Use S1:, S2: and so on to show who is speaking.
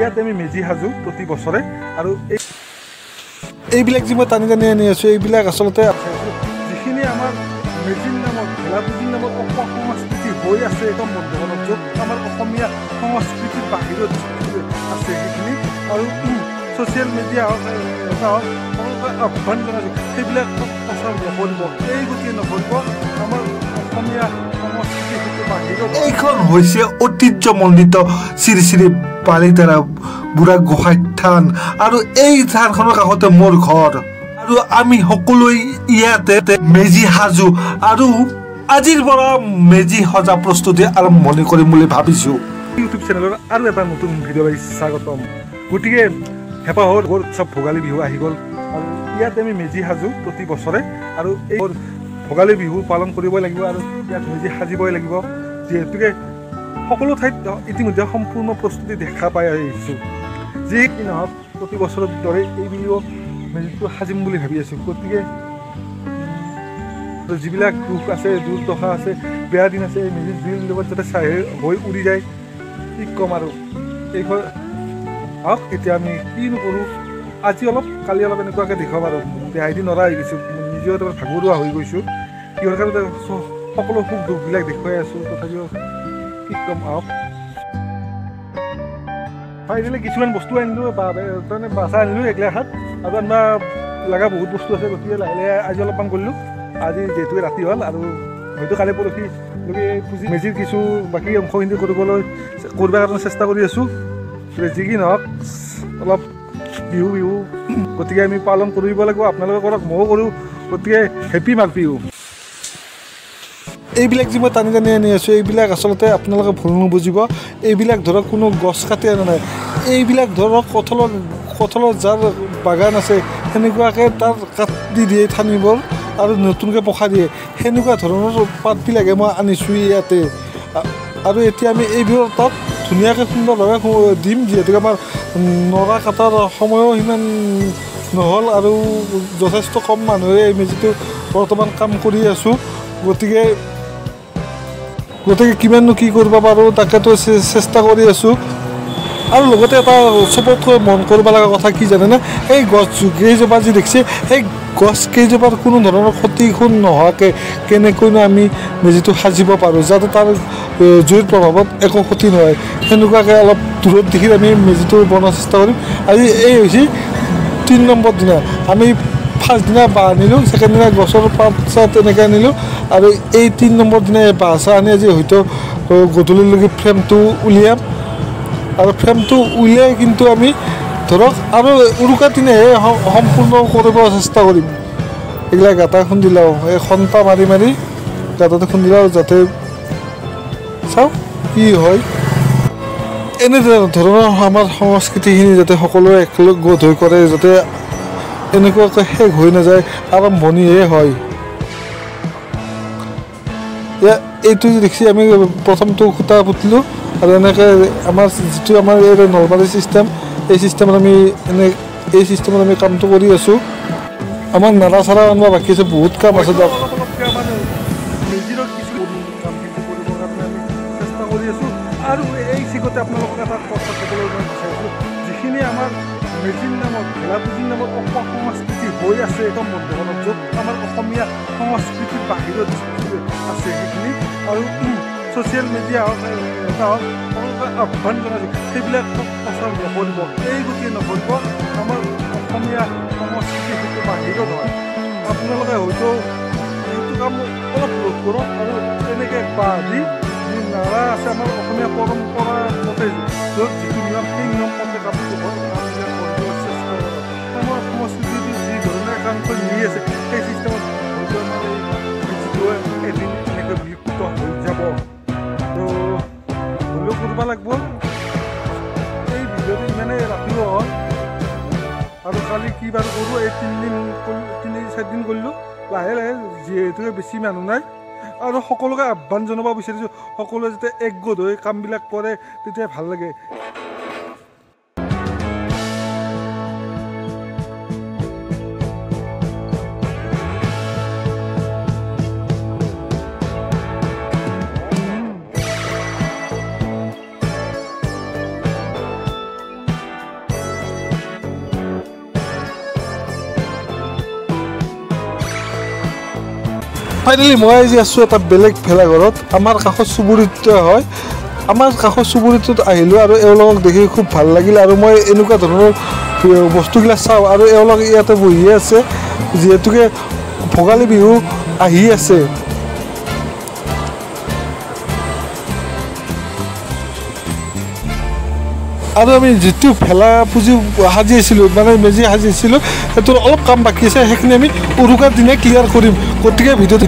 S1: ইয়াত আমি মেজি সাজো প্ৰতি বছৰে আৰু এইবিলাক যি মই টানি টানি আনি আছোঁ এইবিলাক আচলতে যিখিনি আমাৰ মেজিৰ নামত ভেলাপুজিৰ নামত অপসংস্কৃতি হৈ আছে একদম বৰ্তমানত য'ত আমাৰ অসমীয়া সংস্কৃতিৰ বাহিৰত আছে সেইখিনি আৰু ছ'চিয়েল মিডিয়া হওক আহ্বান জনাইছোঁ সেইবিলাক প্ৰচাৰ নকৰিব এই গতিকে নকৰিব আমাৰ অসমীয়া সংস্কৃতিৰ বাহিৰত। এইখন হৈছে ঐতিহ্যমণ্ডিত শ্ৰী শ্ৰী বালিতাৰা বুঢ়া গোসাঁই থান আৰু এই থানখনৰ কাষতে মোৰ ঘৰ আৰু আমি সকলোৱে ইয়াতে মেজি সাজো আৰু আজিৰ পৰা মেজি সজা প্ৰস্তুতি আৰম্ভণি কৰিম বুলি ভাবিছোঁ। ইউটিউব চেনেলৰ আৰু এটা নতুন ভিডিঅ' স্বাগতম। গতিকে হেঁপাহৰ উৎসৱ ভোগালী বিহু আহি গ'ল আৰু ইয়াত আমি মেজি সাজো প্ৰতি বছৰে আৰু এই ভোগালী বিহু পালন কৰিবই লাগিব আৰু ইয়াত মেজি সাজিবই লাগিব যিহেতুকে সকলো ঠাইত ইতিমধ্যে সম্পূৰ্ণ প্ৰস্তুতি দেখা পাই আহিছোঁ। যি কি নহওক প্ৰতি বছৰৰ দৰে এই বিহু মেজিটো সাজিম বুলি ভাবি আছোঁ। গতিকে যিবিলাক দুখ আছে দুৰ্দশা আছে বেয়া দিন আছে এই মেজিৰ জুইৰ লগত যাতে চাই হৈ উৰি যায় কি ক'ম আৰু এইখন আহক এতিয়া আমি কিনো কৰোঁ আজি অলপ কালি অলপ এনেকুৱাকৈ দেখুৱাম আৰু বেহাই দি নৰা হৈ গৈছোঁ নিজেও তাৰমানে ভাগৰুৱা হৈ গৈছোঁ কিহৰ কাৰণে সকলো সুখ দুখবিলাক দেখুৱাই আছোঁ তথাপিও কি ক'ম আহক। ফাইনেলি কিছুমান বস্তু আনিলোঁ তাৰমানে বাচা আনিলোঁ এগিলাখাত আৰু আনবা লগা বহুত বস্তু আছে গতিকে লাহে লাহে আজি অলপমান কৰিলোঁ। আজি যিহেতুকে ৰাতি হ'ল আৰু হয়তো কালি পৰহি পুঁজি মেজিৰ কিছু বাকী অংশখিনি কৰিবৰ কাৰণে চেষ্টা কৰি আছোঁ। যি কি নহওক অলপ বিহু বিহু গতিকে আমি পালন কৰিব লাগিব আপোনালোকে কৰক ময়ো কৰোঁ গতিকে হেপী মাঘ বিহু। এইবিলাক যি মই টানি টানি আনি আছোঁ এইবিলাক আচলতে আপোনালোকে ভুল নুবুজিব এইবিলাক ধৰক কোনো গছ কাটি অনা নাই এইবিলাক ধৰক কঁঠালৰ যাৰ বাগান আছে সেনেকুৱাকৈ তাৰ কাঠ দি দিয়ে ঠানিবোৰ আৰু নতুনকৈ পখা দিয়ে সেনেকুৱা ধৰণৰ পাতবিলাকে মই আনিছোঁ ইয়াতে আৰু এতিয়া আমি এইবোৰৰ তাত ধুনীয়াকৈ সুন্দৰভাৱে দিম যিহেতুকে আমাৰ নৰা কটাৰ সময়ো সিমান নহ'ল আৰু যথেষ্ট কম মানুহে এই মেজিটো বৰ্তমান কাম কৰি আছোঁ গতিকে কিমাননো কি কৰিব পাৰোঁ তাকেতো চেষ্টা কৰি আছোঁ। আৰু লগতে এটা চবতকৈ মন কৰিব লগা কথা কি জানেনে এই গছ কেইজোপা যি দেখিছে সেই গছ কেইজোপাৰ কোনো ধৰণৰ ক্ষতিপূৰণ নোহোৱাকৈ কেনেকৈনো আমি মেজিটো সাজিব পাৰোঁ যাতে তাৰ জুইৰ প্ৰভাৱত একো ক্ষতি নহয় সেনেকুৱাকৈ অলপ দূৰত দেখি আমি মেজিটো বনোৱাৰ চেষ্টা কৰিম। আজি এই হৈছে 3 নম্বৰ দিনা আমি ফাৰ্ষ্ট দিনা বাঁহ আনিলোঁ ছেকেণ্ড দিনা গছৰ পাত চাত এনেকৈ আনিলোঁ আৰু এই 3 নম্বৰ দিনা বাঁহ চাহ আনি আজি হয়তো গধূলিলৈকে ফ্ৰেমটো উলিয়াম আৰু ফ্ৰেমটো উলিয়াই কিন্তু আমি ধৰক আৰু উৰুকা দিনাহে সম্পূৰ্ণ কৰিব চেষ্টা কৰিম। এইগিলা গাঁটা খুন্দি লওঁ এই খন্তা মাৰি মাৰি গাঁটাতে খুন্দি লওঁ যাতে চাওঁ কি হয় এনেধৰণৰ আমাৰ সংস্কৃতিখিনি যাতে সকলোৱে একেলগ গোট হৈ কৰে যাতে এনেকুৱাকৈ শেষ হৈ নাযায় আৰম্ভণিহে হয়। এইটো দেখিছে আমি প্ৰথমটো খুঁটা পুতিলোঁ আৰু এনেকৈ আমাৰ যিটো আমাৰ এই নলবাৰী ছিষ্টেম এই ছিষ্টেমত আমি এই ছিষ্টেমত আমি কামটো কৰি আছোঁ। আমাৰ নাৰা চাৰা আনিব বাকী আছে বহুত কাম আছে দিয়ক চেষ্টা কৰি আছোঁ। আৰু এই চিগতে আপোনালোকক এটা কথা ক'বলৈ বিচাৰিছোঁ যিখিনি আমাৰ মেজিৰ নামত ভেলাপুজিৰ নামত অপসংস্কৃতি হৈ আছে একদম বৰ্তমানত য'ত আমাৰ অসমীয়া সংস্কৃতিৰ বাহিৰত আছে সেইখিনি আৰু ছ'চিয়েল মিডিয়া হওক আহ্বান জনাইছোঁ সেইবিলাক প্ৰচাৰ নকৰিব এই গতিকে নকৰিব আমাৰ অসমীয়া সংস্কৃতিৰ বাহিৰত হয় আপোনালোকে হয়তো সেইটো কাম অলপ ৰোধ কৰক আৰু তেনেকৈ বাঁহ দি যি নাৰা আছে আমাৰ অসমীয়া পৰম্পৰা মতে য'ত যিটো নিয়ম সেই নিয়ম মতে কামটো কৰিবলৈ চেষ্টা কৰক। আমাৰ সংস্কৃতিটো যি ধৰণে কাম কৰি নি আছে সেই চিষ্টেমত হয়তো আমাৰ এই মেজিটো এদিন এনেকৈ বিলুপ্ত হৈ যাব তো হ'লেও কৰিব লাগিব। এই ভিডিঅ'টো ইমানেই ৰাতিও হ'ল আৰু কালি কি বাৰু কৰোঁ এই 3-4 দিন কৰিলোঁ লাহে লাহে যিহেতুকে বেছি মানুহ নাই আৰু সকলোকে আহ্বান জনাব বিচাৰিছোঁ সকলোৱে যাতে একগোট হৈ কামবিলাক কৰে তেতিয়া ভাল লাগে। ফাইনেলি মই আজি আছোঁ এটা বেলেগ ভেলাঘৰত আমাৰ কাষৰ চুবুৰীত হয় আমাৰ কাষৰ চুবুৰীটোত আহিলোঁ আৰু এওঁলোকক দেখি খুব ভাল লাগিল আৰু মই এনেকুৱা ধৰণৰ বস্তুগিলা চাওঁ আৰু এওঁলোক ইয়াতে বহিয়ে আছে যিহেতুকে ভোগালী বিহু আহি আছে আৰু আমি যিটো ভেলা পুজি সাজি আছিলোঁ মানে মেজি সাজি আছিলোঁ সেইটোৰ অলপ কাম বাকী আছে সেইখিনি আমি উৰুকাৰ দিনে ক্লিয়াৰ কৰিম গতিকে ভিডিঅ'টো